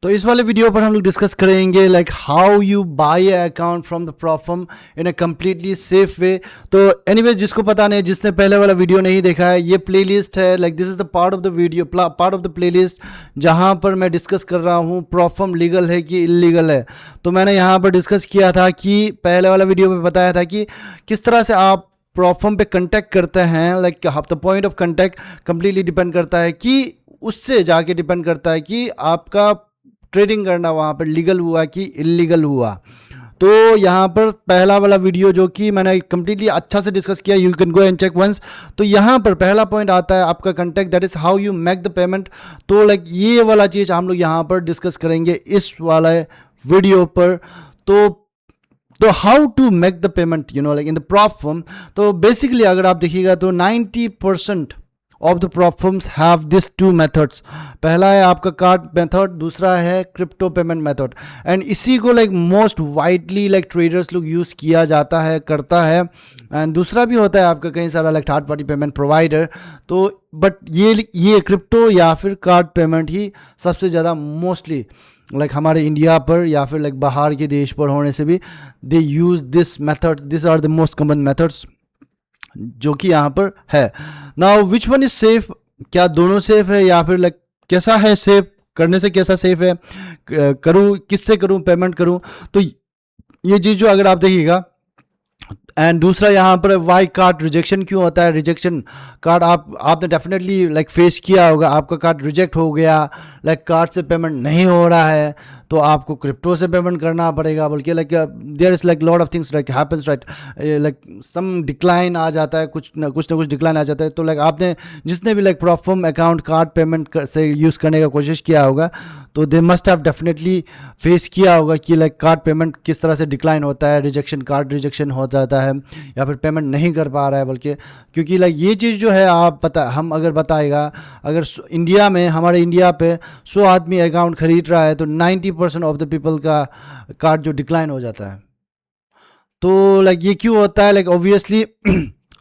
तो इस वाले वीडियो पर हम लोग डिस्कस करेंगे like how you buy a account from the platform in a completely safe way. तो एनीवेज, जिसको पता नहीं, जिसने पहले वाला वीडियो नहीं देखा है, ये प्लेलिस्ट है, like this is the part of the video, part of the playlist जहाँ पर मैं डिस्कस कर रहा हूँ प्लेटफॉर्म लीगल है कि इलीगल है। तो मैंने यहाँ पर डिस्कस किया था कि पहले वाला वीडियो में बताया था कि किस तरह से आप प्लेटफॉर्म पे कंटेक्ट करते हैं, like the point of contact completely depend करता है कि उससे जाके डिपेंड करता है कि आपका ट्रेडिंग करना वहाँ पर लीगल हुआ कि इलीगल हुआ। तो यहाँ पर पहला वाला वीडियो जो कि मैंने कंप्लीटली अच्छा से डिस्कस किया, you can go and check once. तो यहाँ पर पहला पॉइंट आता है आपका contact, that is how you make the payment. तो लाइक ये वाला चीज़ हम लोग यहाँ पर डिस्कस करेंगे इस वाला वीडियो पर। तो how to make the payment like in the platform. तो बेसिकली अगर आप देखिएगा तो 90% of the platforms have this two methods. पहला है आपका कार्ड मेथड, दूसरा है क्रिप्टो पेमेंट मेथड, एंड इसी को like most widely like traders लोग यूज़ किया जाता है, करता है। एंड दूसरा भी होता है आपका कई सारा like third party payment provider. तो बट ये क्रिप्टो या फिर कार्ड पेमेंट ही सबसे ज़्यादा मोस्टली लाइक हमारे इंडिया पर या फिर लाइक बाहर के देश पर होने से भी they use this methods, this are the most common methods जो कि यहाँ पर है। Now which one is safe, क्या दोनों सेफ है या फिर लाइक कैसा है सेफ, करने से कैसा सेफ है, करूँ किससे करूँ पेमेंट करूँ। तो ये चीज़ जो अगर आप देखिएगा, एंड दूसरा यहाँ पर वाई कार्ड रिजेक्शन क्यों होता है। रिजेक्शन कार्ड आपने डेफिनेटली लाइक फेस किया होगा, आपका कार्ड रिजेक्ट हो गया, लाइक कार्ड से पेमेंट नहीं हो रहा है तो आपको क्रिप्टो से पेमेंट करना पड़ेगा, बल्कि like there is like lot of things like happens, right, like some decline आ जाता है, कुछ ना कुछ डिक्लाइन आ जाता है। तो लाइक आपने जिसने भी like platform account card payment से यूज़ करने का कोशिश किया होगा तो they must have definitely face किया होगा कि लाइक कार्ड पेमेंट किस तरह से डिक्लाइन होता है, रिजेक्शन, कार्ड रिजेक्शन हो जाता है या फिर पेमेंट नहीं कर पा रहा है। बल्कि क्योंकि लाइक ये चीज़ जो है आप हम अगर बताएगा, अगर इंडिया में हमारे इंडिया पे 100 आदमी अकाउंट खरीद रहा है तो 90% ऑफ द पीपल का कार्ड जो डिक्लाइन हो जाता है। तो लाइक ये क्यों होता है, लाइक ऑब्वियसली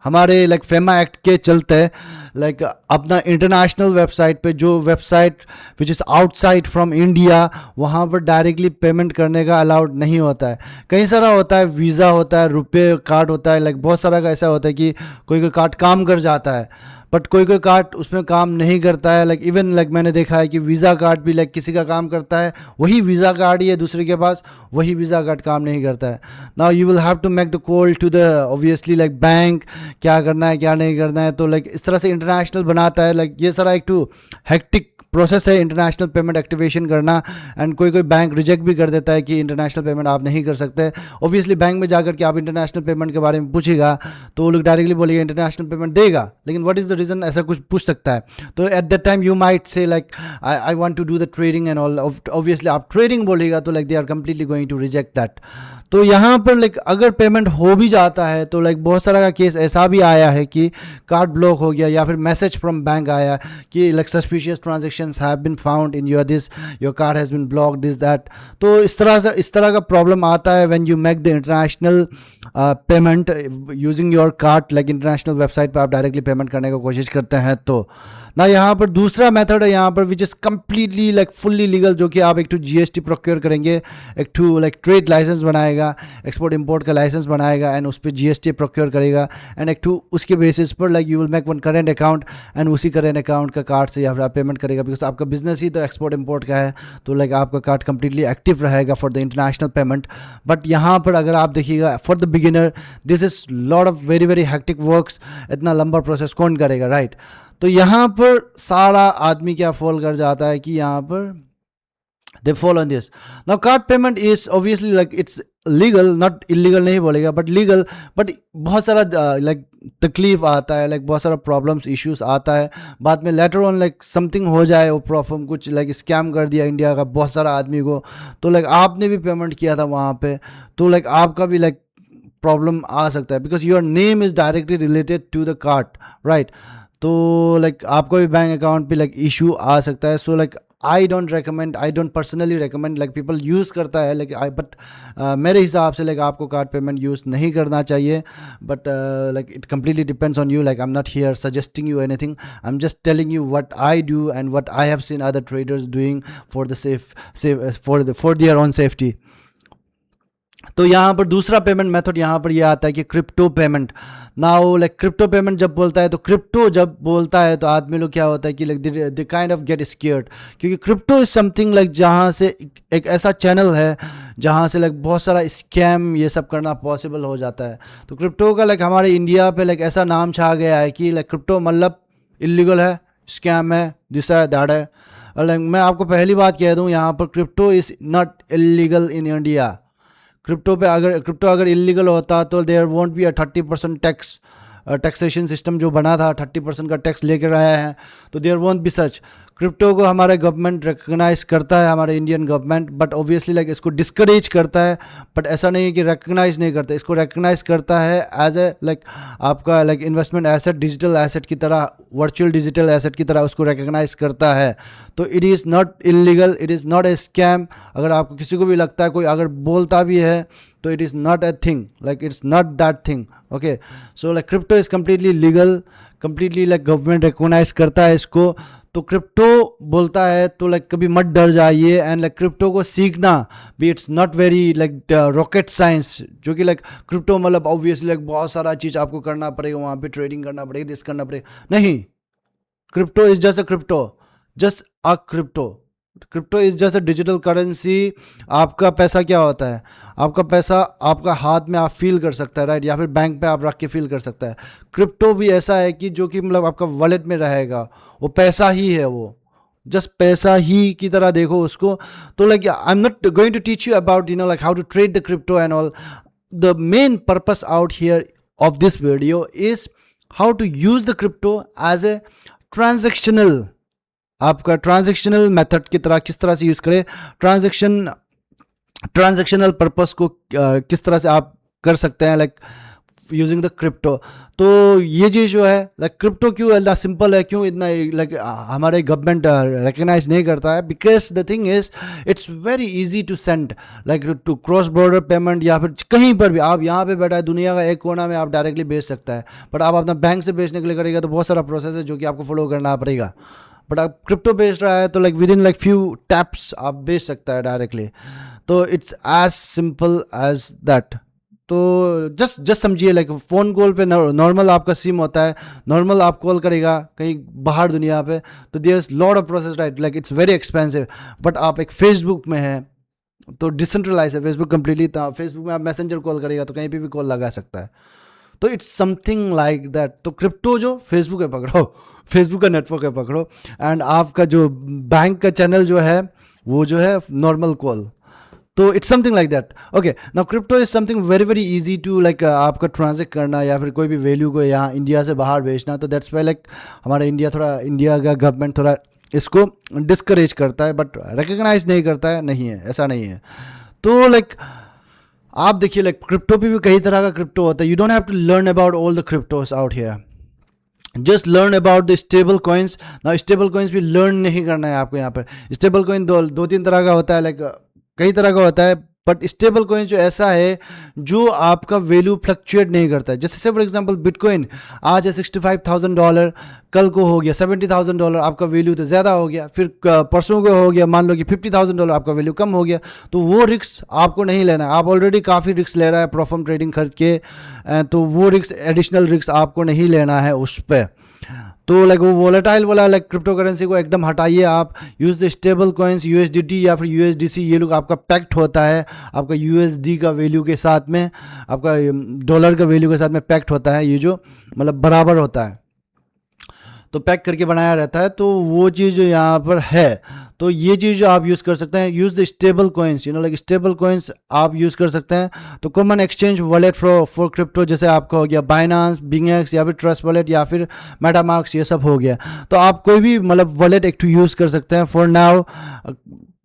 हमारे लाइक फेमा एक्ट के चलते लाइक अपना इंटरनेशनल वेबसाइट पे, जो website which is outside from India, वहाँ पर डायरेक्टली पेमेंट करने का अलाउड नहीं होता है। कई सारा होता है, वीज़ा होता है, रुपए कार्ड होता है, लाइक बहुत सारा का ऐसा होता है कि कोई कार्ड काम कर जाता है बट कोई कार्ड उसमें काम नहीं करता है। लाइक इवन लाइक मैंने देखा है कि वीज़ा कार्ड भी लाइक किसी का काम करता है, वही वीज़ा कार्ड ही है दूसरे के पास, वही वीज़ा कार्ड काम नहीं करता है। Now you will have to make the call to the obviously like bank, क्या करना है क्या नहीं करना है। तो लाइक इस तरह से इंटरनेशनल बनाता है, लाइक ये सारा एक टू हेक्टिक प्रोसेस है इंटरनेशनल पेमेंट एक्टिवेशन करना। एंड कोई बैंक रिजेक्ट भी कर देता है कि इंटरनेशनल पेमेंट आप नहीं कर सकते। ऑब्वियसली बैंक में जाकर के आप इंटरनेशनल पेमेंट के बारे में पूछेगा तो वो लोग डायरेक्टली बोलेगा इंटरनेशनल पेमेंट देगा, लेकिन व्हाट इज़ द रीज़न, ऐसा कुछ पूछ सकता है। तो at that time you might say like I want to do the trading and all. Obviously आप ट्रेडिंग बोलेगा तो like they are completely going to reject that. तो यहाँ पर लाइक अगर पेमेंट हो भी जाता है तो लाइक बहुत सारा का केस ऐसा भी आया है कि कार्ड ब्लॉक हो गया या फिर मैसेज फ्रॉम बैंक आया कि like suspicious transactions have been found in your card has been blocked, this that. तो इस तरह का प्रॉब्लम आता है when you make the international payment using your card, like international website पर आप डायरेक्टली पेमेंट करने की कोशिश करते हैं। तो ना यहाँ पर दूसरा मेथड है यहाँ पर which is completely like fully legal, जो कि आप एक टू GST प्रोक्योर करेंगे, एक टू लाइक ट्रेड लाइसेंस बनाएगा, एक्सपोर्ट इंपोर्ट का लाइसेंस बनाएगा एंड उस पर GST प्रोक्योर करेगा एंड एक टू उसके बेसिस पर like you will make one current account and उसी करेंट अकाउंट का कार्ड से या फिर आप पेमेंट करेगा, बिकॉज आपका बिजनेस ही तो एक्सपोर्ट इंपोर्ट का है। तो लाइक आपका कार्ड कंप्लीटली एक्टिव रहेगा for the international payment. But यहाँ पर अगर आप देखिएगा for the beginner this is lot of very very hectic works, इतना लंबा प्रोसेस कौन करेगा, राइट। तो यहाँ पर सारा आदमी क्या फॉल कर जाता है कि यहाँ पर they fall on this. Now card payment is obviously like it's legal, not illegal नहीं बोलेगा बट लीगल, बट बहुत सारा लाइक तकलीफ आता है, लाइक बहुत सारा प्रॉब्लम्स इश्यूज आता है बाद में, लेटर ऑन लाइक समथिंग हो जाए, वो प्रॉब्लम कुछ लाइक स्कैम कर दिया इंडिया का बहुत सारा आदमी को, तो लाइक आपने भी पेमेंट किया था वहाँ पे, तो लाइक आपका भी लाइक प्रॉब्लम आ सकता है because your name is directly related to the card, right. तो लाइक आपको भी बैंक अकाउंट पे लाइक इशू आ सकता है। So like I don't personally recommend, like people use करता है, लाइक बट मेरे हिसाब से लाइक आपको कार्ड पेमेंट यूज़ नहीं करना चाहिए, but like it completely depends on you. Like I am not here suggesting you anything, I am just telling you what I do and what I have seen other traders doing for the for their own safety. तो यहाँ पर दूसरा payment method यहाँ पर ये आता है कि crypto payment. Now like crypto payment जब बोलता है तो क्रिप्टो जब बोलता है तो आदमी लोग क्या होता है कि like they kind of get scared, क्योंकि क्रिप्टो इज समथिंग लाइक जहाँ से एक ऐसा चैनल है जहाँ से लाइक बहुत सारा स्कैम ये सब करना पॉसिबल हो जाता है. तो क्रिप्टो का लाइक हमारे इंडिया पे लाइक ऐसा नाम छा गया है कि लाइक क्रिप्टो मतलब इलीगल है, स्कैम है, दिस है दैट है. और लाइक मैं आपको पहली बात कह दूँ, यहाँ पर crypto is not illegal in India. Crypto अगर इलीगल होता तो there won't be a 30% taxation system जो बना था, 30% का टैक्स लेकर आया है, तो there won't be such. Crypto को हमारा गवर्नमेंट रिकग्नाइज करता है, हमारे Indian government, but obviously like इसको डिस्करेज करता है. बट ऐसा नहीं है कि रिकग्नाइज नहीं करता, इसको रिकग्नाइज करता है एज ए लाइक आपका like investment asset, digital asset की तरह, वर्चुअल डिजिटल एसेट की तरह उसको रिकग्नाइज करता है. तो it is not illegal, it is not A scam. अगर आपको किसी को भी लगता है, कोई अगर बोलता भी है, तो it is not a thing, like it's not that thing. Okay, so like crypto is completely legal, completely like government recognize करता है इसको. तो क्रिप्टो बोलता है तो लाइक कभी मत डर जाइए. एंड लाइक क्रिप्टो को सीखना भी it's not very like rocket science, जो कि लाइक क्रिप्टो मतलब ऑब्वियसली लाइक बहुत सारा चीज़ आपको करना पड़ेगा, वहाँ पे ट्रेडिंग करना पड़ेगा, दिस करना पड़ेगा. नहीं, crypto is just a crypto, just a crypto. Crypto is just a digital currency. आपका पैसा क्या होता है, आपका पैसा आपका हाथ में आप फील कर सकता है, राइट, या फिर बैंक पे आप रख के फील कर सकता है. क्रिप्टो भी ऐसा है कि जो कि मतलब आपका वॉलेट में रहेगा, वो पैसा ही है, वो जस्ट पैसा ही की तरह देखो उसको. तो like I am not going to teach you about like how to trade the crypto and all. The main purpose out here of this video is how to use the crypto as a transactional, आपका transactional method की तरह किस तरह से use करें, transactional purpose को किस तरह से आप कर सकते हैं लाइक यूजिंग द क्रिप्टो. तो ये चीज़ जो है लाइक क्रिप्टो क्यों इतना सिंपल है, क्यों इतना लाइक हमारे गवर्नमेंट रिकग्नाइज नहीं करता है, because the thing is it's very easy to send like to cross border payment, या फिर कहीं पर भी आप यहाँ पे बैठा है दुनिया का एक कोना में आप डायरेक्टली भेज सकता है. बट आप अपना बैंक से भेजने के लिए करेगा तो बहुत सारा प्रोसेस है जो कि आपको फॉलो करना पड़ेगा. बट आप क्रिप्टो बेच रहा है तो like within like few taps आप बेच सकता है डायरेक्टली. तो it's as simple as that. तो जस्ट समझिए लाइक फ़ोन कॉल पे नॉर्मल आपका सिम होता है, नॉर्मल आप कॉल करेगा कहीं बाहर दुनिया पे, तो there is lot of process, right, like it's very expensive. But आप एक फेसबुक में है तो डिसेंट्रलाइज है फेसबुक कम्प्लीटली. तो फेसबुक में आप मैसेंजर कॉल करेगा तो कहीं पे भी कॉल लगा सकता है. तो इट्स समथिंग लाइक दैट. तो क्रिप्टो जो फेसबुक है पकड़ो, फेसबुक का नेटवर्क है पकड़ो, एंड आपका जो बैंक का चैनल जो है वो जो है नॉर्मल कॉल. तो it's something like that. Okay, now crypto is something very very easy to like आपका ट्रांजेक्ट करना या फिर कोई भी वैल्यू को यहाँ इंडिया से बाहर भेजना. तो दैट्स वाई लाइक हमारा इंडिया का गवर्नमेंट थोड़ा इसको डिस्करेज करता है, बट रिकग्नाइज नहीं करता है. नहीं है, ऐसा नहीं है. तो लाइक आप देखिए लाइक क्रिप्टो पे भी कई तरह का क्रिप्टो होता है. You don't have to learn about all the cryptos out here, just learn about the stable coins. ना स्टेबल कॉइन्स भी लर्न नहीं करना है आपको. यहाँ पर स्टेबल कॉइन दो तीन तरह का होता है, लाइक कई तरह का होता है. बट स्टेबल कॉइन जो ऐसा है जो आपका वैल्यू फ्लक्चुएट नहीं करता है. जैसे से फॉर एग्जांपल बिटकॉइन आज है $65,000, कल को हो गया $70,000, आपका वैल्यू तो ज़्यादा हो गया. फिर परसों को हो गया मान लो कि $50,000, आपका वैल्यू कम हो गया. तो वो रिस्क आपको नहीं लेना है. आप ऑलरेडी काफ़ी रिस्क ले रहा है प्रोफॉर्म ट्रेडिंग खरीद के, तो वो रिस्क एडिशनल रिस्क आपको नहीं लेना है उस पर. तो लाइक वो वोलेटाइल वाला लाइक क्रिप्टो करेंसी को एकदम हटाइए. आप use the stable coins, USDT या फिर USDC, ये लोग आपका पैक्ट होता है आपका USD का वैल्यू के साथ में, आपका डॉलर का वैल्यू के साथ में पैक्ट होता है. ये जो मतलब बराबर होता है, तो पैक करके बनाया रहता है. तो वो चीज़ जो यहाँ पर है, तो ये चीज़ जो आप यूज़ कर सकते हैं, use the stable coins, like stable coins आप यूज़ कर सकते हैं. तो common exchange wallet for crypto, जैसे आपका हो गया बाइनांस, बिंगएक्स या फिर ट्रस्ट वॉलेट या फिर मेटामास्क, ये सब हो गया. तो आप कोई भी मतलब वॉलेट एक यूज़ कर सकते हैं. For now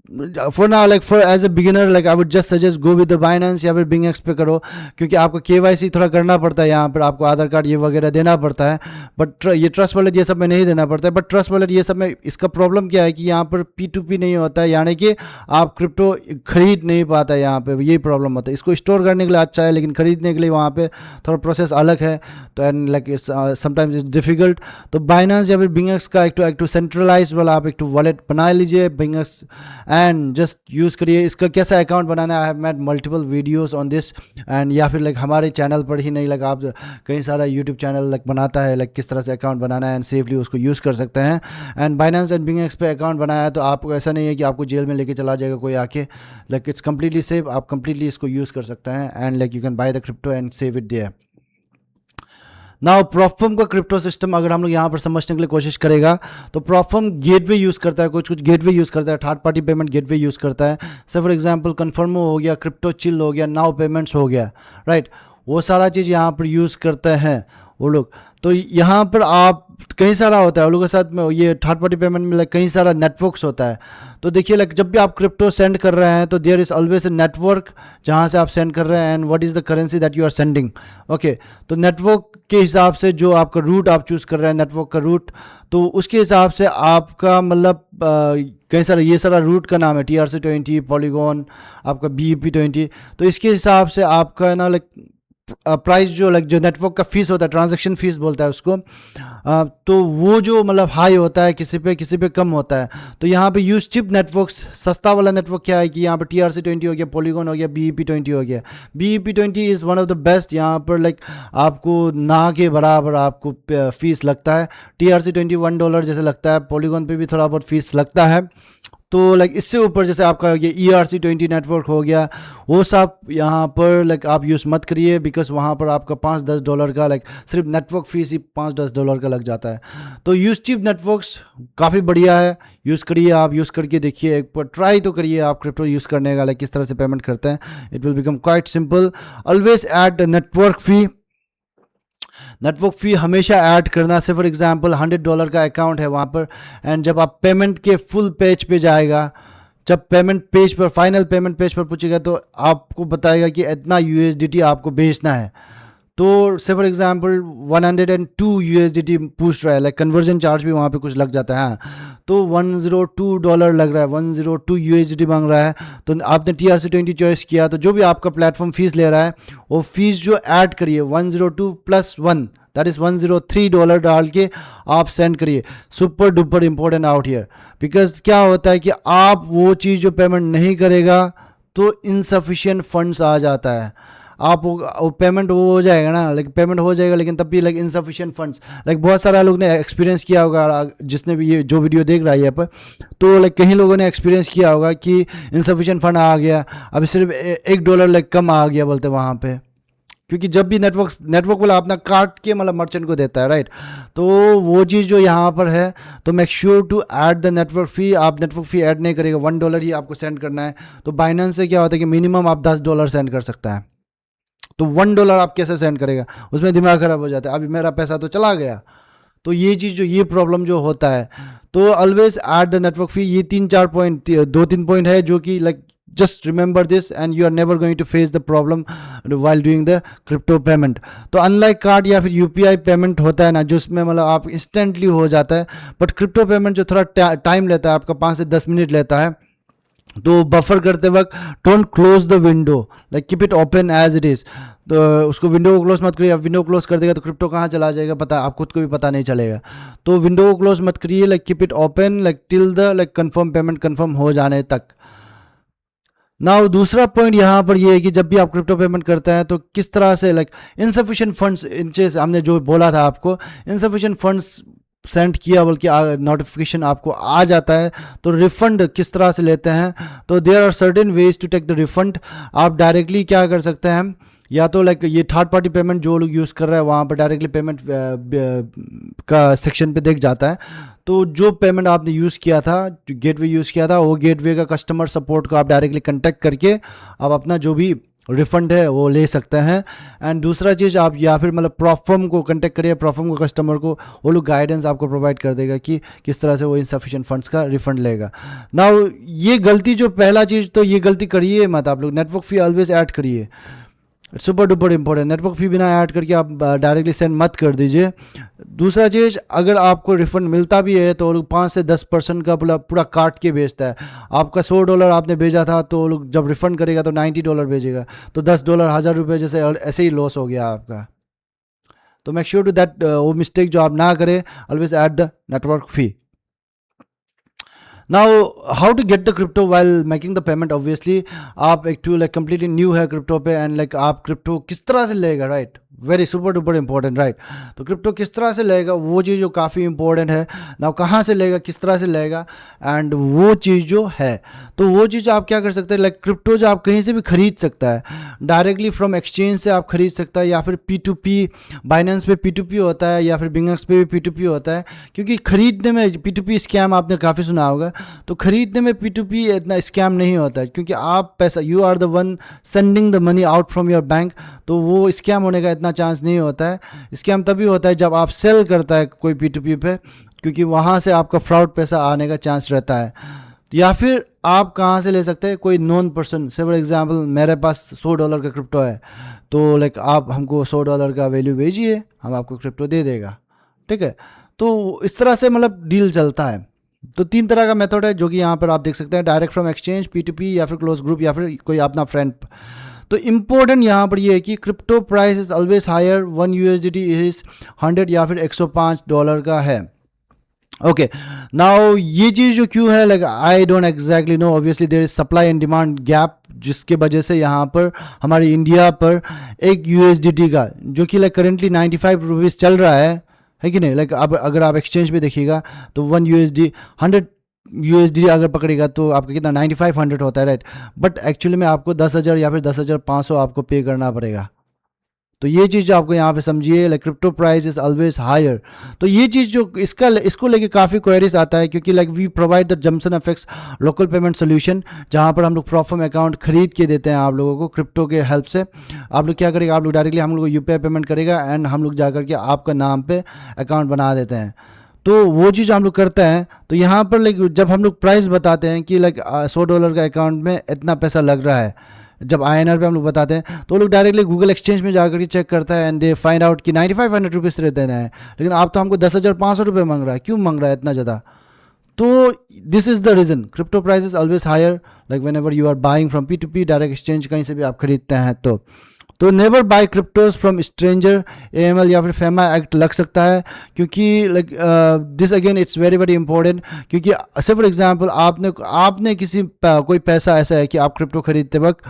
for now like for as a beginner like I would just suggest go with the Binance या फिर बिंगएक्स पे करो, क्योंकि आपको केवाईसी थोड़ा करना पड़ता है, यहाँ पर आपको आधार कार्ड ये वगैरह देना पड़ता है, बट ये ट्रस्ट वॉलेट ये सब में नहीं देना पड़ता है। बट ट्रस्ट वॉलेट ये सब में इसका प्रॉब्लम क्या है कि यहाँ पर P2P नहीं होता है, यानी कि आप क्रिप्टो खरीद नहीं पाता है, यहाँ पे यही प्रॉब्लम होता है। इसको स्टोर करने के लिए अच्छा है, लेकिन खरीदने के लिए वहाँ पे थोड़ा प्रोसेस अलग है, तो and like it's sometimes it's difficult. तो बाइनेंस या फिर बिंगएक्स का एक तो सेंट्रलाइज वाला आप एक तो वॉलेट बना लीजिए बिंगएक्स, एंड जस्ट यूज़ करिए। इसका कैसा अकाउंट बनाना है, I have made multiple videos on this, and या फिर लाइक हमारे चैनल पर ही नहीं, लाइक आप कई सारा यूट्यूब चैनल लाइक बनाता है, लाइक किस तरह से अकाउंट बनाना है एंड सेफली उसको यूज़ कर सकते हैं। एंड बाइनेंस एंड बिंगएक्स पे अकाउंट बनाया है तो आपको ऐसा नहीं है कि आपको जेल में लेके चला जाएगा कोई आके, लाइक इट्स कम्प्लीटली सेफ, आप कम्प्लीटली इसको यूज़ कर सकते हैं, and like you can buy the crypto and save it there. Now प्रोफर्म का क्रिप्टो सिस्टम अगर हम लोग यहाँ पर समझने के लिए कोशिश करेगा, तो प्रोफर्म गेटवे यूज़ करता है, कुछ गेटवे यूज़ करता है, third party payment gateway use करता है। से फॉर एग्जांपल कन्फर्मो हो गया, क्रिप्टो चिल हो गया, नाउ पेमेंट्स हो गया, राइट, वो सारा चीज़ यहाँ पर यूज़ करते हैं वो लोग। तो यहाँ पर आप कहीं सारा होता है उन लोगों के साथ में, ये थर्ड पार्टी पेमेंट में लाइक कहीं सारा नेटवर्क्स होता है। तो देखिए लाइक जब भी आप क्रिप्टो सेंड कर रहे हैं तो there is always a network जहाँ से आप सेंड कर रहे हैं, and what is the currency that you are sending. Okay, तो नेटवर्क के हिसाब से जो आपका रूट आप चूज़ कर रहे हैं, नेटवर्क का रूट, तो उसके हिसाब से आपका मतलब कई सारा ये सारा रूट का नाम है TRC20, पॉलीगॉन, आपका BEP20। तो इसके हिसाब से आपका ना लाइक प्राइस जो लाइक जो नेटवर्क का फीस होता है, ट्रांजैक्शन फीस बोलता है उसको, तो वो जो मतलब हाई होता है, किसी पे कम होता है। तो यहाँ पे यूज चिप नेटवर्क्स, सस्ता वाला नेटवर्क क्या है कि यहाँ पे TRC20 हो गया, पॉलीगॉन हो गया, BEP20 हो गया। BEP20 is one of the best, यहाँ पर लाइक आपको ना के बराबर आपको फीस लगता है। TRC20 $1 जैसे लगता है, पॉलीगॉन पे भी थोड़ा बहुत फीस लगता है। तो लाइक इससे ऊपर जैसे आपका ये ERC20 नेटवर्क हो गया, वो सब यहाँ पर लाइक आप यूज़ मत करिए, बिकॉज वहाँ पर आपका $5-10 का लाइक सिर्फ नेटवर्क फीस ही $5-10 का लग जाता है। तो यूज़ चिप नेटवर्क्स काफ़ी बढ़िया है, यूज़ करिए, आप यूज़ करके देखिए, एक बार ट्राई तो करिए आप क्रिप्टो यूज़ करने का, लाइक किस तरह से पेमेंट करते हैं, it will become quite simple. Always add network fee, network fee हमेशा ऐड करना। से फॉर एग्जांपल $100 का अकाउंट है वहाँ पर, एंड जब आप पेमेंट के फुल पेज पे जाएगा, जब पेमेंट पेज पर फाइनल पेमेंट पेज पर पूछेगा तो आपको बताएगा कि इतना USDT आपको भेजना है। तो से फॉर एग्जांपल 102 USDT पूछ रहा है, लाइक कन्वर्जन चार्ज भी वहाँ पे कुछ लग जाता है, तो $102 लग रहा है, 102 USDT मांग रहा है। तो आपने TRC20 चॉइस किया, तो जो भी आपका प्लेटफॉर्म फीस ले रहा है वो फीस जो ऐड करिए 102 + 1 दैट इज़ $103 डाल के आप सेंड करिए। Super duper important out here, because क्या होता है कि आप वो चीज़ जो पेमेंट नहीं करेगा तो इनसफिशिएंट फंड्स आ जाता है, आप वो पेमेंट वो हो जाएगा ना, लाइक पेमेंट हो जाएगा लेकिन तब भी लाइक इनसफिशिएंट फंड्स, लाइक बहुत सारा लोग ने एक्सपीरियंस किया होगा, जिसने भी ये जो वीडियो देख रहा है यहाँ पर, तो लाइक कहीं लोगों ने एक्सपीरियंस किया होगा कि इनसफिशिएंट फंड आ गया, अभी सिर्फ $1 लाइक कम आ गया बोलते वहाँ पे, क्योंकि जब भी नेटवर्क वाला अपना काट के मतलब मर्चेंट को देता है, राइट। तो वो चीज़ जो यहाँ पर है, तो make sure to add the network fee. आप नेटवर्क फ़ी ऐड नहीं करेगा, $1 ही आपको सेंड करना है। तो बाइनेंस से क्या होता है कि मिनिमम आप $10 सेंड कर सकता है, तो $1 आप कैसे सेंड करेगा, उसमें दिमाग ख़राब हो जाता है, अभी मेरा पैसा तो चला गया। तो ये चीज़ जो ये प्रॉब्लम जो होता है, तो ऑलवेज ऐड द नेटवर्क फ़ी। ये 2-3 पॉइंट है जो कि like just remember this and you are never going to face the problem while doing the crypto payment। तो unlike कार्ड या फिर UPI पेमेंट होता है ना, जो उसमें मतलब आप इंस्टेंटली हो जाता है, बट क्रिप्टो पेमेंट जो थोड़ा टाइम लेता है, आपका 5 से 10 मिनट लेता है। तो बफर करते वक्त don't close the window, like keep it open as it is. तो उसको विंडो को क्लोज मत करिए, विंडो क्लोज कर देगा तो क्रिप्टो कहाँ चला जाएगा पता आप खुद को भी पता नहीं चलेगा। तो विंडो को क्लोज मत करिए, like keep it open like till the like confirm payment confirm हो जाने तक। नाउ दूसरा पॉइंट यहाँ पर ये है कि जब भी आप क्रिप्टो पेमेंट करते हैं तो किस तरह से लाइक इनसफिशिएंट फंड्स, इनसे हमने जो बोला था आपको, इनसफिशिएंट फंड्स सेंड किया बल्कि नोटिफिकेशन आपको आ जाता है, तो रिफंड किस तरह से लेते हैं। तो there are certain ways to take the refund. आप डायरेक्टली क्या कर सकते हैं, या तो लाइक ये थर्ड पार्टी पेमेंट जो लोग यूज़ कर रहे हैं वहाँ पर डायरेक्टली पेमेंट का सेक्शन पे देख जाता है। तो जो पेमेंट आपने यूज़ किया था, जो गेटवे यूज़ किया था, वो गेटवे का कस्टमर सपोर्ट को आप डायरेक्टली कांटेक्ट करके आप अपना जो भी रिफंड है वो ले सकते हैं। एंड दूसरा चीज़ आप या फिर मतलब प्रॉफर्म को कांटेक्ट करिए, प्रॉफर्म को कस्टमर को, वो लोग गाइडेंस आपको प्रोवाइड कर देगा कि किस तरह से वो इनसफिशिएंट फंड्स का रिफंड लेगा। नाउ ये गलती जो पहला चीज़ तो ये गलती करिए मत आप लोग, नेटवर्क फ़ी ऑलवेज ऐड करिए, सुपर डुपर इंपॉर्टेंट। नेटवर्क फी बिना ऐड करके आप डायरेक्टली सेंड मत कर दीजिए। दूसरा चीज़, अगर आपको रिफंड मिलता भी है तो वो लोग 5 से 10% का पूरा काट के भेजता है। आपका $100 आपने भेजा था तो वो लोग जब रिफंड करेगा तो $90 भेजेगा, तो $10 1000 जैसे ऐसे ही लॉस हो गया आपका। तो मेक श्योर टू दैट वो मिस्टेक जो आप ना करें, always add the network fee. Now how to get the crypto while making the payment? Obviously आप एक टूल completely new है क्रिप्टो पे, एंड लाइक आप क्रिप्टो किस तरह से लेगा, right, very super duper important, right. तो क्रिप्टो किस तरह से लेगा वो चीज़ जो काफ़ी इंपॉर्टेंट है ना, कहाँ से लेगा, किस तरह से लेगा, एंड वो चीज़ जो है, तो वो चीज़ आप क्या कर सकते हैं, लाइक क्रिप्टो जो आप कहीं से भी खरीद सकता है, डायरेक्टली फ्रॉम एक्सचेंज से आप खरीद सकता है, या फिर P2P, बाइनेंस पे P2P होता है, या फिर बिंगक्स पे भी P2P होता है। क्योंकि खरीदने में P2P स्कैम आपने काफ़ी सुना होगा, तो खरीदने में P2P इतना स्कैम नहीं होता है, क्योंकि आप पैसा, you are the one sending the money out from your bank, तो वो स्कैम होने का इतना चांस नहीं होता है। स्कैम तभी होता है जब आप सेल करता है कोई P2P पे, क्योंकि वहाँ से आपका फ्रॉड पैसा आने का चांस रहता है। या फिर आप कहाँ से ले सकते हैं, कोई नॉन पर्सन, से फॉर एग्जांपल मेरे पास $100 का क्रिप्टो है, तो लाइक आप हमको $100 का वैल्यू भेजिए, हम आपको क्रिप्टो दे देगा, ठीक है। तो इस तरह से मतलब डील चलता है। तो 3 तरह का मेथड है जो कि यहाँ पर आप देख सकते हैं, डायरेक्ट फ्रॉम एक्सचेंज, P2P, या फिर क्लोज ग्रुप, या फिर कोई अपना फ्रेंड। तो इम्पोर्टेंट यहाँ पर ये है कि crypto price is always higher, 1 USDT is 100 या फिर $105 का है। ओके, नाउ ये चीज़ जो क्यों है, like I don't exactly know, obviously there is supply and demand gap, जिसके वजह से यहाँ पर हमारे इंडिया पर एक USDT का जो कि लाइक करेंटली 95 रुपीज़ चल रहा है कि नहीं। लाइक अब अगर आप एक्सचेंज पे देखिएगा तो 1 USD 100 USD अगर पकड़ेगा तो आपका कितना 9500 होता है, राइट। बट एक्चुअली में आपको 10,000 या फिर 10,500 आपको पे करना पड़ेगा। तो ये चीज़ जो आपको यहाँ पे समझिए, like crypto price is always higher. तो ये चीज़ जो इसको लेके काफ़ी क्वेरीज आता है, क्योंकि like we provide the Jamson FX local payment solution, जहाँ पर हम लोग प्रॉफर्म अकाउंट खरीद के देते हैं आप लोगों को क्रिप्टो के हेल्प से। आप लोग क्या करेगा, आप लोग डायरेक्टली हम लोग UPI पेमेंट करेगा, एंड हम लोग जा करके आपका नाम पे अकाउंट बना देते हैं। तो वो चीज़ हम लोग करते हैं। तो यहाँ पर लाइक जब हम लोग प्राइस बताते हैं कि लाइक $100 का अकाउंट में इतना पैसा लग रहा है, जब INR पे हम लोग बताते हैं, तो लोग डायरेक्टली गूगल एक्सचेंज में जाकर के चेक करता है, एंड दे फाइंड आउट कि 9500 रुपीज़ से देना है, लेकिन आप तो हमको 10,500 रुपये मांग रहा है, क्यों मांग रहा है इतना ज़्यादा। तो this is the reason, crypto price is always higher, like whenever you are buying from P2P, direct exchange कहीं से भी आप खरीदते हैं तो never buy cryptos from stranger, AML या फिर FEMA एक्ट लग सकता है, क्योंकि like this again it's very very important. क्योंकि से फॉर एग्जांपल आपने किसी कोई पैसा ऐसा है कि आप क्रिप्टो खरीदते वक्त,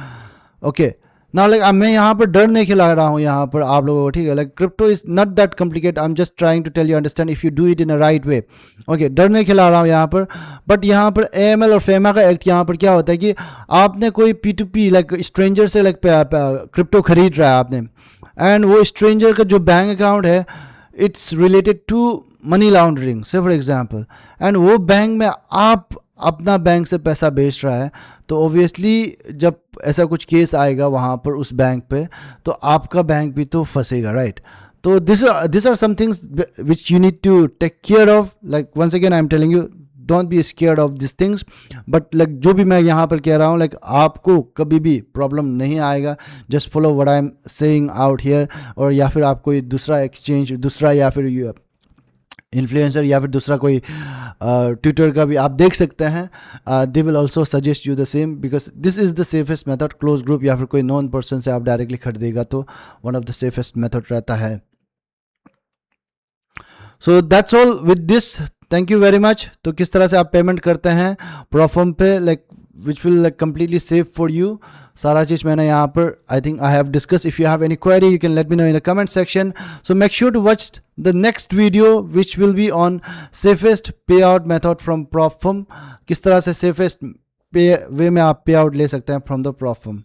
ओके ना, लाइक मैं यहाँ पर डर नहीं खिला रहा हूँ यहाँ पर आप लोगों को, ठीक है। Like crypto is not that complicate, I am just trying to tell you understand if you do it in a right way, okay. डर नहीं खिला रहा हूँ यहाँ पर, बट यहाँ पर AML और FEMA का एक्ट यहाँ पर क्या होता है कि आपने कोई P2P लाइक स्ट्रेंजर से लाइक क्रिप्टो खरीद रहा है आपने, एंड वो स्ट्रेंजर का जो बैंक अकाउंट है it's related to money laundering, से फॉर एग्जाम्पल, एंड वो बैंक में आप अपना बैंक से पैसा बेच रहा है, तो ऑब्वियसली जब ऐसा कुछ केस आएगा वहाँ पर उस बैंक पे, तो आपका बैंक भी तो फंसेगा, राइट। तो this are some things which you need to take care of. Like once again I am telling you, don't be scared of this things, but like जो भी मैं यहाँ पर कह रहा हूँ, लाइक आपको कभी भी प्रॉब्लम नहीं आएगा, just follow what I am saying out here. और या फिर आप कोई दूसरा एक्सचेंज, दूसरा या फिर इन्फ्लुएंसर या फिर दूसरा कोई ट्विटर का भी आप देख सकते हैं, they will also suggest you the same, because this is the safest method. Close group या फिर कोई नॉन पर्सन से आप डायरेक्टली खरीदेगा तो one of the safest method रहता है। So that's all with this, thank you very much. तो किस तरह से आप पेमेंट करते हैं प्रॉफर्म पे, like which will like completely safe for you, सारा चीज़ मैंने यहाँ पर I think I have discuss. If you have any query you can let me know in the comment section. So make sure to watch the next video which will be on safest payout method from प्रॉफर्म, किस तरह से safest पे वे में आप पे out ले सकते हैं फ्रॉम द प्रॉफर्म।